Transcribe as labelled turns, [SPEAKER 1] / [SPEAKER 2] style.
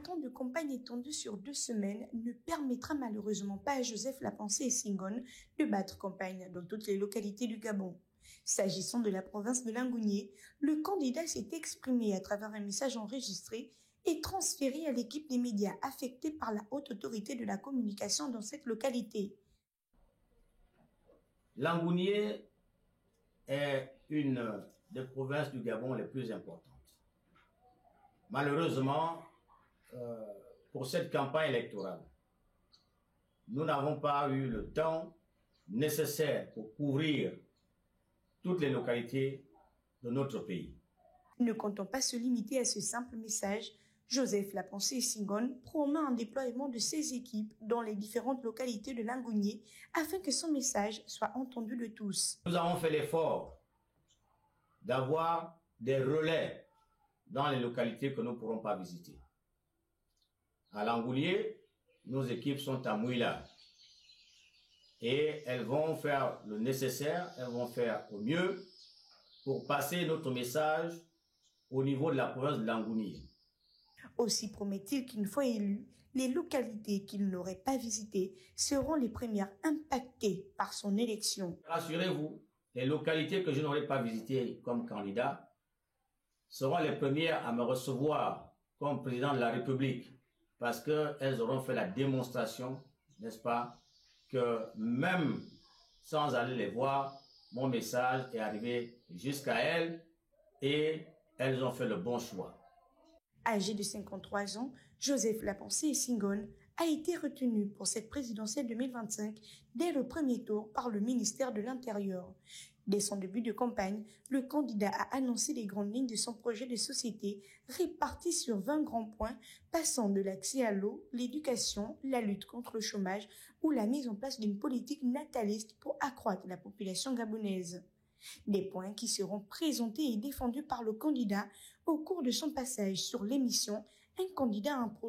[SPEAKER 1] temps de campagne étendu sur 2 semaines ne permettra malheureusement pas à Joseph Lapensée Essingone de battre campagne dans toutes les localités du Gabon. S'agissant de la province de Langounié, le candidat s'est exprimé à travers un message enregistré et transféré à l'équipe des médias affectés par la haute autorité de la communication dans cette localité.
[SPEAKER 2] Langounié est une des provinces du Gabon les plus importantes. Malheureusement, pour cette campagne électorale, nous n'avons pas eu le temps nécessaire pour couvrir toutes les localités de notre pays.
[SPEAKER 1] Ne comptant pas se limiter à ce simple message, Joseph Lapensée Essingone promet un déploiement de ses équipes dans les différentes localités de Langounié afin que son message soit entendu de tous.
[SPEAKER 2] Nous avons fait l'effort d'avoir des relais dans les localités que nous ne pourrons pas visiter. À Langounié, nos équipes sont à Mouila et elles vont faire le nécessaire, elles vont faire au mieux pour passer notre message au niveau de la province de Langounié.
[SPEAKER 1] Aussi promet-il qu'une fois élu, les localités qu'il n'aurait pas visitées seront les premières impactées par son élection.
[SPEAKER 2] Rassurez-vous, les localités que je n'aurai pas visitées comme candidat seront les premières à me recevoir comme président de la République parce qu'elles auront fait la démonstration, n'est-ce pas, que même sans aller les voir, mon message est arrivé jusqu'à elles et elles ont fait le bon choix.
[SPEAKER 1] Âgé de 53 ans, Joseph Lapensée Essingone a été retenu pour cette présidentielle 2025 dès le premier tour par le ministère de l'Intérieur. Dès son début de campagne, le candidat a annoncé les grandes lignes de son projet de société réparti sur 20 grands points, passant de l'accès à l'eau, l'éducation, la lutte contre le chômage ou la mise en place d'une politique nataliste pour accroître la population gabonaise. Des points qui seront présentés et défendus par le candidat au cours de son passage sur l'émission Un candidat à un projet.